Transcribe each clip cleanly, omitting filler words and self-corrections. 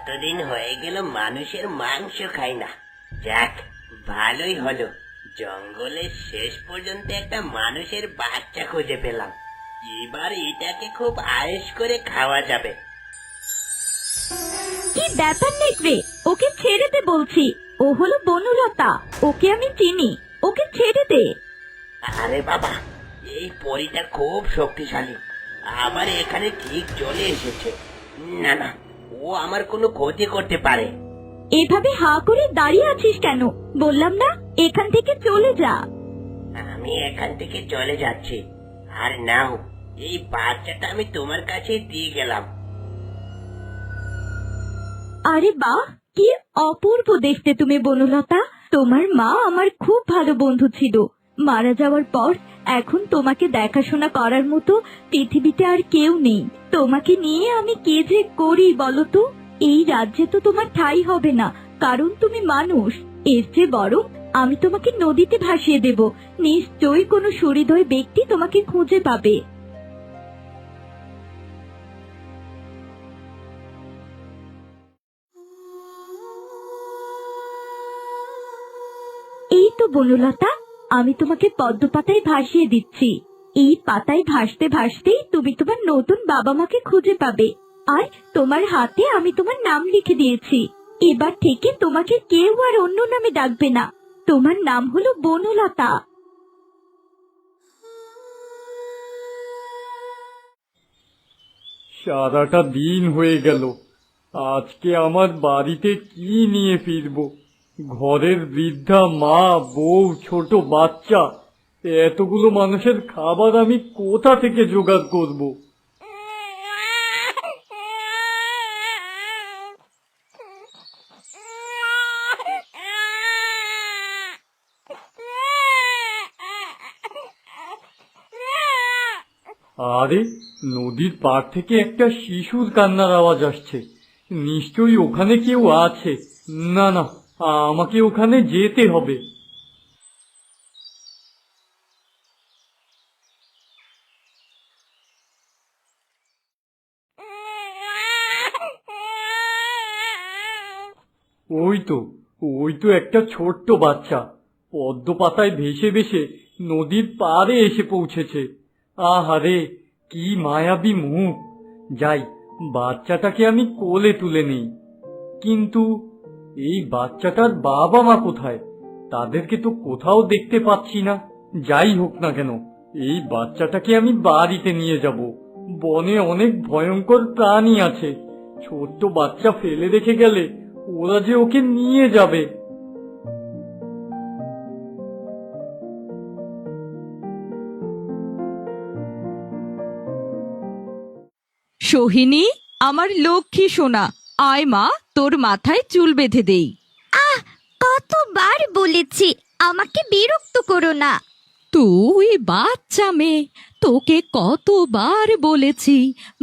কতদিন হয়ে গেল মানুষের মাংস খাই না। যাক, ভালোই হলো, জঙ্গলের শেষ পর্যন্ত একটা মানুষের বাচ্চা খুঁজে পেলাম। এবার এটাকে খুব আয়েশ করে খাওয়া যাবে। কি ব্যাপার নেকড়ে, ওকে ছেড়ে দে বলছি। ও হলো বনলতা, ওকে আমি চিনি, ওকে ছেড়ে দে। আরে বাবা, এই পরীটা খুব শক্তিশালী, আবার এখানে ঠিক চলে এসেছে। না না, ও আমার কোনো ক্ষতি করতে পারে। এভাবে হা করে দাঁড়িয়ে আছিস কেন? বললাম না এখান থেকে চলে যা। আমি এখান থেকে চলে যাচ্ছি। আর নাও, এই বাচ্চাটা আমি তোমার কাছে দিয়ে গেলাম। আরে বাহ, কি অপূর্ব দেখতে তুমি বনলতা। তোমার মা আমার খুব ভালো বন্ধু ছিল। মারা যাওয়ার পর এখন তোমাকে দেখাশোনা করার মতো পৃথিবীতে আর কেউ নেই। তোমাকে নিয়ে আমি কি যে করি বলো তো। এই রাজ্যে তো তোমার ঠাঁই হবে না, কারণ তুমি মানুষ। এর চেয়ে বরং আমি তোমাকে নদীতে ভাসিয়ে দেব। নিশ্চয়ই কোনো সুহৃদয় ব্যক্তি তোমাকে খুঁজে পাবে। এই তো বনলতা, আমি তোমাকে পদ্ম পাতায় ভাসিয়ে দিচ্ছি। এই পাতায় ভাসতে ভাসতেই তুমি তোমার নতুন বাবা মাকে খুঁজে পাবে। আর তোমার হাতে আমি তোমার নাম লিখে দিয়েছি। এবার থেকে তোমাকে কেউ আর অন্য নামে ডাকবে না। তোমার নাম হলো বনলতা। সারাটা দিন হয়ে গেল, আজকে আমার বাড়িতে কি নিয়ে ফিরবো? ঘরের বৃদ্ধা মা, বউ, ছোট বাচ্চা, এতগুলো মানুষের খাবার আমি কোথা থেকে জোগাড় করব? আরে, নদীর পাড় থেকে একটা শিশুর কান্নার আওয়াজ আসছে। নিশ্চয়ই ওখানে কেউ আছে। না না, আমাকে ওখানে যেতে হবে। ওই তো, ওই তো একটা ছোট্ট বাচ্চা পদ্ম পাতায় ভেসে ভেসে নদীর পাড়ে এসে পৌঁছেছে। আহারে, কি মায়াবী মুখ! যাই, বাচ্চাটাকে আমি কোলে তুলে নেই। কিন্তু এই বাচ্চাটার বাবা মা কোথায়? তাদেরকে তো কোথাও দেখতে পাচ্ছি না। যাই হোক না কেন, এই বাচ্চাটাকে আমি বাড়িতে নিয়ে যাব। বনে অনেক ভয়ঙ্কর প্রাণী আছে, ছোট্ট বাচ্চা ফেলে রেখে গেলে ওরা যে ওকে নিয়ে যাবে। সোহিনী, আমার লক্ষ্মী সোনা, আয় মা, তোর মাথায় চুল বেঁধে দেই। কতবার বলেছি আমাকে বিরক্ত করো না। তুই বাচ্চা মেয়ে, তোকে কতবার বলেছি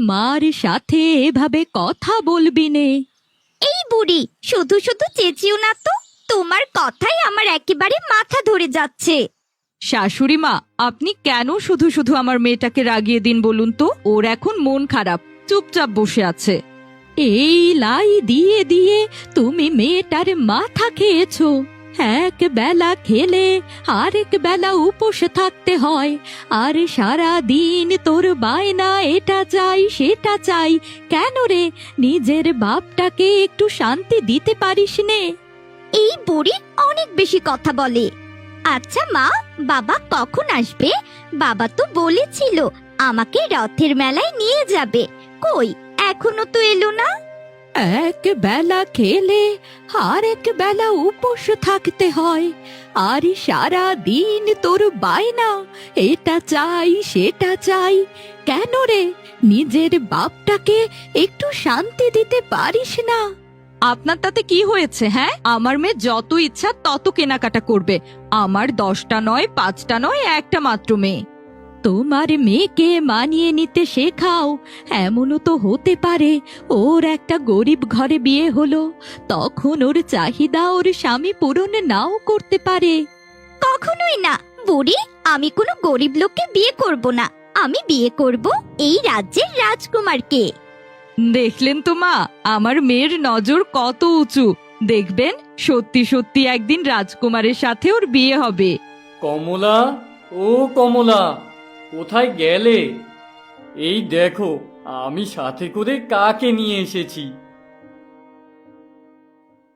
মার সাথে এভাবে কথা বলবি নে। এই বুড়ি, শুধু শুধু চেঁচিও না তো। তোমার কথাই আমার একেবারে মাথা ধরে যাচ্ছে। শাশুড়ি মা, আপনি কেন শুধু শুধু আমার মেয়েটাকে রাগিয়ে দিন বলুন তো? ওর এখন মন খারাপ, চুপচাপ বসে আছে। এই লাই দিয়ে দিয়ে তুমি মেয়েটার মাথা খেয়েছো। এক বেলা খেলে আরেক বেলা উপোসে থাকতে হয়, আর সারা দিন তোর বায়না এটা চাই সেটা চাই। কেন রে, নিজের বাপটাকে একটু শান্তি দিতে পারিস নে? এই বুড়ি অনেক বেশি কথা বলে। আচ্ছা মা, বাবা কখন আসবে? বাবা তো বলেছিল আমাকে রথের মেলায় নিয়ে যাবে। কই, এখনো তো এলো না। এক বেলা খেলে আর এক বেলা উপোস থাকতে হয়, আর সারা দিন তোর বায়না এটা চাই সেটা চাই। কেন রে, নিজের বাপটাকে একটু শান্তি দিতে পারিস না? আপনার তাতে কি হয়েছে? হ্যাঁ, আমার মেয়ে যত ইচ্ছা তত কেনাকাটা করবে। আমার 10টা নয়, 5টা নয়, একটা মাত্র মেয়ে। তোমার মেয়েকে মানিয়ে নিতে শেখাও। এমনও তো হতে পারে ওর একটা গরিব ঘরে বিয়ে হলো, তখন ওর চাহিদা ওর স্বামী পূরণ নাও করতে পারে। কখনোই না বুড়ি, আমি কোনো গরিব লোককে বিয়ে করব না। আমি বিয়ে করব এই রাজ্যের রাজকুমারকে। দেখলেন তো মা, আমার মেয়ের নজর কত উঁচু। দেখবেন সত্যি সত্যি একদিন রাজকুমারের সাথে ওর বিয়ে হবে। কমলা, ও কমলা, কোথায় গেলে? এই দেখো, আমি সাথে করে কাকে নিয়ে এসেছি।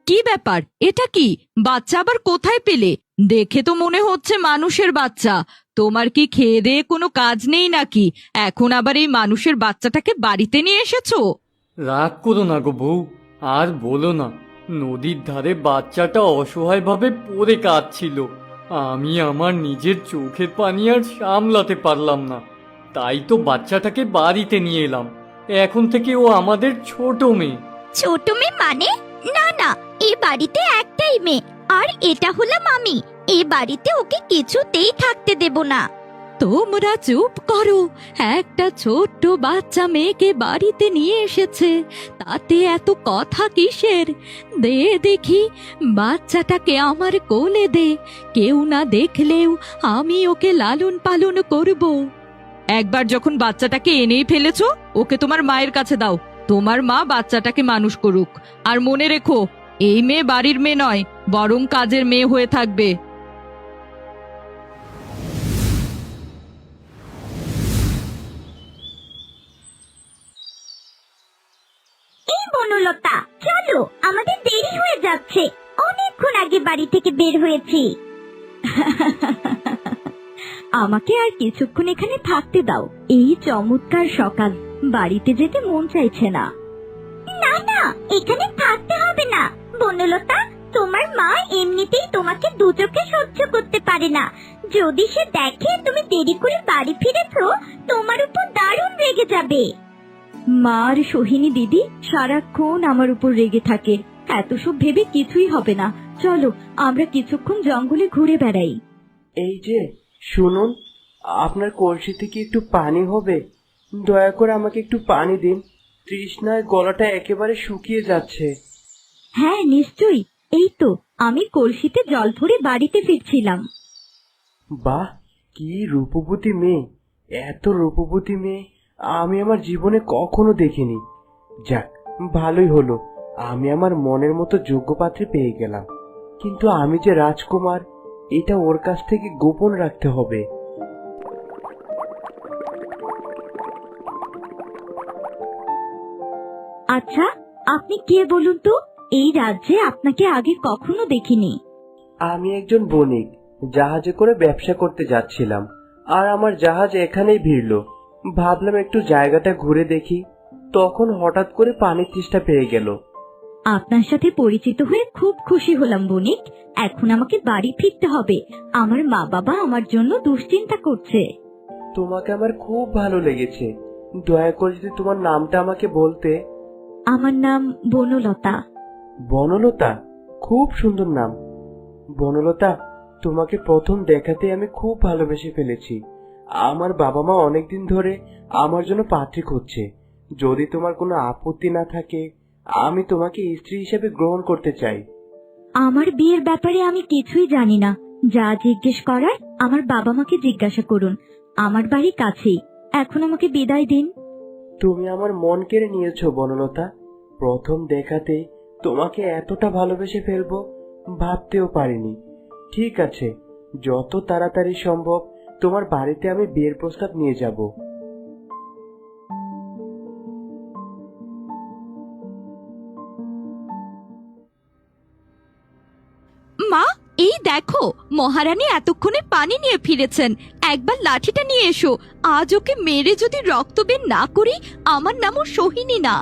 কি ব্যাপার, এটা কি? বাচ্চা আবার কোথায় পেলে? দেখে তো মনে হচ্ছে মানুষের বাচ্চা। তোমার কি খেয়ে দেয়ে কোনো কাজ নেই নাকি? এখন আবার এই মানুষের বাচ্চাটাকে বাড়িতে নিয়ে এসেছো? রাগ করো না গো বউ, আর বলো না। নদীর ধারে বাচ্চাটা অসহায়ভাবে পড়ে কাঁদছিল। আমি আমার নিজের চোখের পানি আর সামলাতে পারলাম না, তাই তো বাচ্চাটাকে বাড়িতে নিয়ে এলাম। এখন থেকে ও আমাদের ছোট মেয়ে। ছোট মেয়ে মানে? না না, এই বাড়িতে একটাই মেয়ে, আর এটা হলাম আমি। এই বাড়িতে ওকে কিছুতেই থাকতে দেব না। তোমরা চুপ করো। একটা ছোট্ট বাচ্চা মেয়েকে বাড়িতে নিয়ে এসেছে, তাতে এত কথা কিসের? দে দেখি, বাচ্চাটাকে আমার কোলে দে। কেউ না দেখলেও আমি ওকে লালন পালন করব। একবার যখন বাচ্চাটাকে এনেই ফেলেছো, ওকে তোমার মায়ের কাছে দাও। তোমার মা বাচ্চাটাকে মানুষ করুক। আর মনে রেখো, এই মেয়ে বাড়ির মেয়ে নয়, বরং কাজের মেয়ে হয়ে থাকবে। এই বনলতা, চলো, আমাদের দেরি হয়ে যাচ্ছে। অনেকক্ষণ আগে বাড়ি থেকে বের হয়েছি। আমাকে আর কিছুক্ষণ এখানে থাকতে দাও। এই চমৎকার সকাল, বাড়িতে যেতে মন চাইছে না। না না, এখানে থাকতে হবে না। বনলতা, তোমার মা এমনিতেই তোমাকে দু চোখে সহ্য করতে পারে না। যদি সে দেখে তুমি দেরি করে বাড়ি ফিরেছো, তোমার উপর দারুণ রেগে যাবে। মা আর সোহিনী দিদি সারাক্ষণ আমার উপর রেগে থাকে। এত সব ভেবে কিছুই হবে না। চলো, আমরা কিছুক্ষণ জঙ্গলে ঘুরে বেড়াই। এই যে শুনুন, আপনার কলসিতে কি একটু পানি হবে? দয়া করে আমাকে একটু পানি দিন, তৃষ্ণায় গলাটা একেবারে শুকিয়ে যাচ্ছে। হ্যাঁ নিশ্চয়ই, এই তো আমি কলসিতে জল ভরে বাড়িতে ফিরছিলাম। বাহ, কি রূপবতী মেয়ে! এত রূপবতী মেয়ে আমি আমার জীবনে কখনো দেখিনি। যাক, ভালোই হলো, আমি আমার মনের মতো যোগ্য পাত্রী পেয়ে গেলাম। কিন্তু আমি যে রাজকুমার, এটা ওর কাছ থেকে গোপন রাখতে হবে। আচ্ছা, আপনি কে বলুন তো? এই রাজ্যে আপনাকে আগে কখনো দেখিনি। আমি একজন বণিক, জাহাজে করে ব্যবসা করতে যাচ্ছিলাম, আর আমার জাহাজ এখানেই ভিড়লো। ভাবলাম একটু জায়গাটা ঘুরে দেখি, তখন হঠাৎ করে পানির তৃষ্ণা পেয়ে গেল। আপনার সাথে পরিচিত হয়ে খুব খুশি হলাম বণিক। এখন আমাকে বাড়ি ফিরতে হবে। আমার মা বাবা আমার জন্য দুশ্চিন্তা করছে। তোমাকে আমার খুব ভালো লেগেছে। দয়া করে যদি তোমার নামটা আমাকে বলতে। আমার নাম বনলতা। বনলতা, খুব সুন্দর নাম। বনলতা, তোমাকে প্রথম দেখাতে আমি খুব ভালোবেসে ফেলেছি। আমার বাবা মা অনেকদিন ধরে আমার জন্য পাত্রী খুঁজছে। যদি তোমার কোনো আপত্তি না থাকে, আমি তোমাকে স্ত্রী হিসেবে গ্রহণ করতে চাই। আমার বিয়ের ব্যাপারে আমি কিছুই জানি না। যা জিজ্ঞেস করার আমার বাবা মাকে জিজ্ঞাসা করুন। আমার বাড়ি কাছেই। এখন আমাকে বিদায় দিন। তুমি আমার মন কেড়ে নিয়েছো বনলতা। প্রথম দেখাতেই তোমাকে এতটা ভালোবেসে ফেলবো ভাবতেও পারিনি। ঠিক আছে, যত তাড়াতাড়ি সম্ভব তোমার বাড়িতে আমি বিয়ের প্রস্তাব নিয়ে যাব। মা, এই দেখো, মহারানী এতক্ষণে পানি নিয়ে ফিরেছেন। একবার লাঠিটা নিয়ে এসো। আজ ওকে মেরে যদি রক্ত বের না করি, আমার নামও সোহিনী না।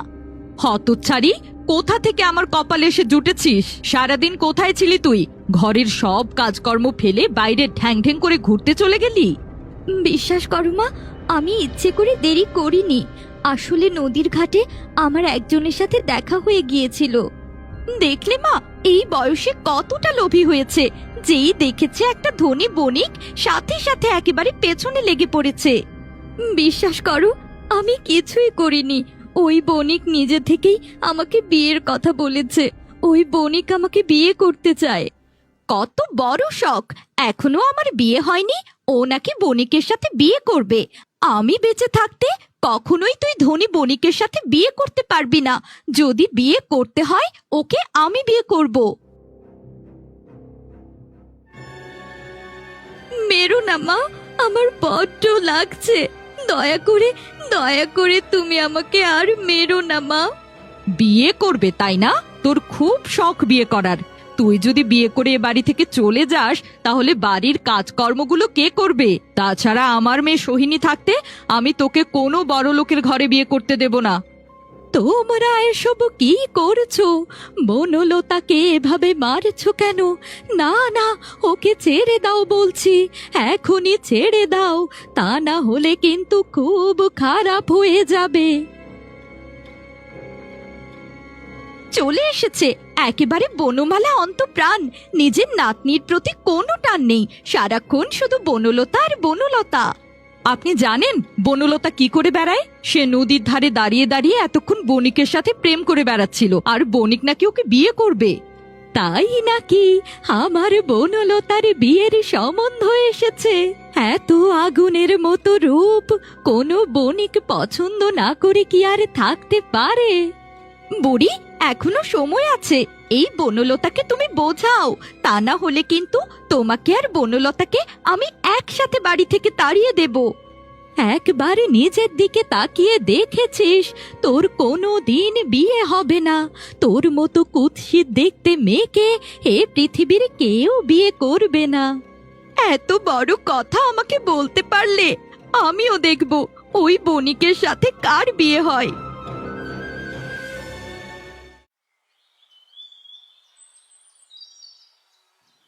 হতচ্ছাড়ি, কোথা থেকে আমার কপালে এসে জুটেছিস? সারাদিন কোথায় ছিলি তুই? ঘরের সব কাজকর্ম ফেলে বাইরে ঠ্যাং ঠ্যাং করে ঘুরতে চলে গেলি? বিশ্বাস করো মা, আমি ইচ্ছে করে দেরি করিনি। আসলে নদীর ঘাটে আমার একজনের সাথে দেখা হয়ে গিয়েছিল। দেখলে মা, এই বয়সে কতটা লোভী হয়েছে। যেই দেখেছে একটা ধনী বণিক, সাথে সাথে একেবারে পেছনে লেগে পড়েছে। বিশ্বাস করো, আমি কিছুই করিনি। ওই বণিক নিজে থেকেই আমাকে বিয়ের কথা বলেছে। ওই বণিক আমাকে বিয়ে করতে চায়। কত বড় শখ! এখনো আমার বিয়ে হয়নি, ও নাকি বণিকের সাথে বিয়ে করবে। আমি বেঁচে থাকতে কখনোই তুই ধনী বণিকের সাথে বিয়ে করতে পারবি না। যদি বিয়ে করতে হয়, ওকে আমি বিয়ে করব। মেরো না মা, আমার বড্ড লাগছে। দয়া করে তুমি আমাকে আর মেরো না মা। বিয়ে করবে তাই না? তোর খুব শখ বিয়ে করার। তুই যদি বিয়ে করে এ বাড়ি থেকে চলে যাস, তাহলে বাড়ির কাজকর্মগুলো কে করবে? তাছাড়া আমার মেয়ে সোহিনী থাকতে আমি তোকে কোনো বড় লোকের ঘরে বিয়ে করতে দেব না। তোমরা এসব কি করছো? বনলতাকে এভাবে মারছো কেন? না না, ওকে ছেড়ে দাও বলছি, এখনই ছেড়ে দাও, তা না হলে কিন্তু খুব খারাপ হয়ে যাবে। চলে এসেছে একেবারে বনমালা অন্তঃপ্রাণ। নিজের নাতনির প্রতি কোনো টান নেই, সারাক্ষণ শুধু বনলতা আর বনলতা। আপনি জানেন বনলতা কি করে বেড়ায়? সে নদীর ধারে দাঁড়িয়ে দাঁড়িয়ে এতক্ষণ বণিকের সাথে প্রেম করে বেড়াচ্ছিল, আর বণিক নাকি ওকে বিয়ে করবে। তাই নাকি? আমার বনলতার বিয়ের সম্বন্ধ এসেছে। এত আগুনের মতো রূপ কোনো বণিক পছন্দ না করে কি আর থাকতে পারে? বুড়ি, এখনো সময় আছে, এই বনলতাকে তুমি বোঝাও, তা না হলে কিন্তু তোমাকে আর বনলতাকে আমি একসাথে বাড়ি থেকে তাড়িয়ে দেব। একবার নিজের দিকে তাকিয়ে দেখেছিস তোর কোনো দিন বিয়ে হবে না। তোর মতো কুৎসিত দেখতে মেয়েকে এ পৃথিবীর কেউ বিয়ে করবে না। এত বড় কথা আমাকে বলতে পারলে আমিও দেখব ওই বণিকের সাথে কার বিয়ে হয়।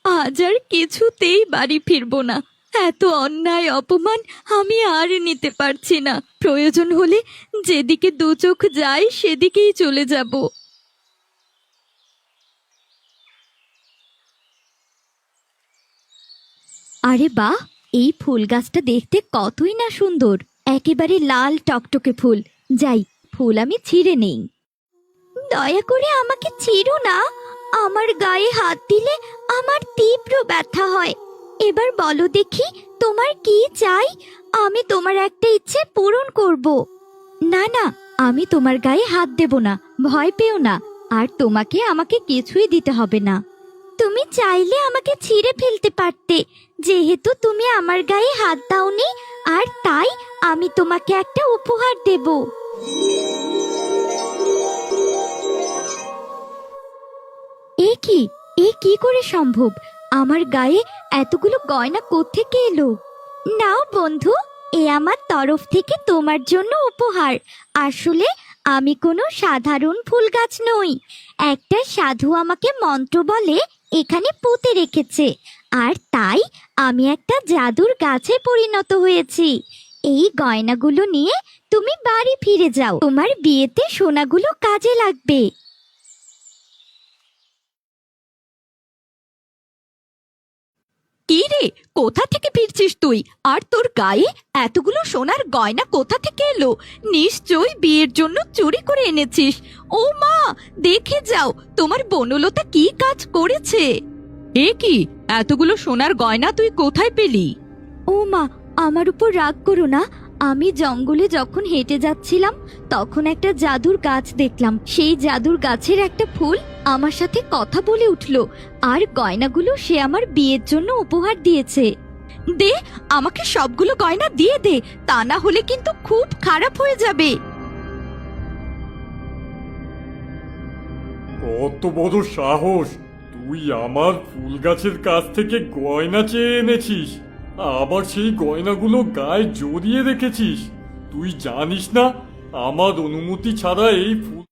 আজ আর কিছুতেই বাড়ি ফিরবো না। এত অন্যায় অপমান আমি আর নিতে পারছি না। প্রয়োজন হলে যেদিকে দু চোখ যায় সেদিকেই চলে যাব। আরে বাহ, এই ফুল গাছটা দেখতে কতই না সুন্দর, একেবারে লাল টকটকে ফুল। যাই, ফুল আমি ছিঁড়ে নেই। দয়া করে আমাকে ছিঁড়ো না, আমার গায়ে হাত দিলে আমার তীব্র ব্যথা হয়। এবার বলো দেখি তোমার কি চাই, আমি তোমার একটা ইচ্ছে পূরণ করব। না না, আমি তোমার গায়ে হাত দেব না, ভয় পেও না। আর তোমাকে আমাকে কিছুই দিতে হবে না। তুমি চাইলে আমাকে ছিঁড়ে ফেলতে পারতে, যেহেতু তুমি আমার গায়ে হাত দাওনি, আর তাই আমি তোমাকে একটা উপহার দেব। এ কি করে সম্ভব? আমার গায়ে এতগুলো গয়না কোত্থেকে এলো? নাও বন্ধু, এ আমার তরফ থেকে তোমার জন্য উপহার। আসলে আমি কোনো সাধারণ ফুল গাছ নই। একটা সাধু আমাকে মন্ত্র বলে এখানে পুঁতে রেখেছে, আর তাই আমি একটা জাদুর গাছে পরিণত হয়েছি। এই গয়নাগুলো নিয়ে তুমি বাড়ি ফিরে যাও, তোমার বিয়েতে সোনাগুলো কাজে লাগবে। কি রে, কোথা থেকে ফিরছিস তুই? আর তোর গায়ে এতগুলো সোনার গয়না কোথা থেকে এলো? নিশ্চয়ই বিয়ের জন্য চুরি করে এনেছিস। ও মা, দেখে যাও তোমার বনলতা কি কাজ করেছে। এ কি, এতগুলো সোনার গয়না তুই কোথায় পেলি? ও মা, আমার উপর রাগ করো না। আমি জঙ্গলে যখন হেঁটে যাচ্ছিলাম তখন একটা জাদুর গাছ দেখলাম। সেই জাদুর গাছের একটা ফুল আমার সাথে কথা বলে উঠলো, আর গয়নাগুলো সে আমার বিয়ের জন্য উপহার দিয়েছে। দে, আমাকে সবগুলো গয়না দিয়ে দে, তা না হলে কিন্তু খুব খারাপ হয়ে যাবে। কত বড় সাহস! তুই আমার ফুল গাছের কাছ থেকে গয়না চেয়ে এনেছিস, আবার সেই গয়নাগুলো গায়ে জড়িয়ে রেখেছিস। তুই জানিস না আমার অনুমতি ছাড়া এই ফুল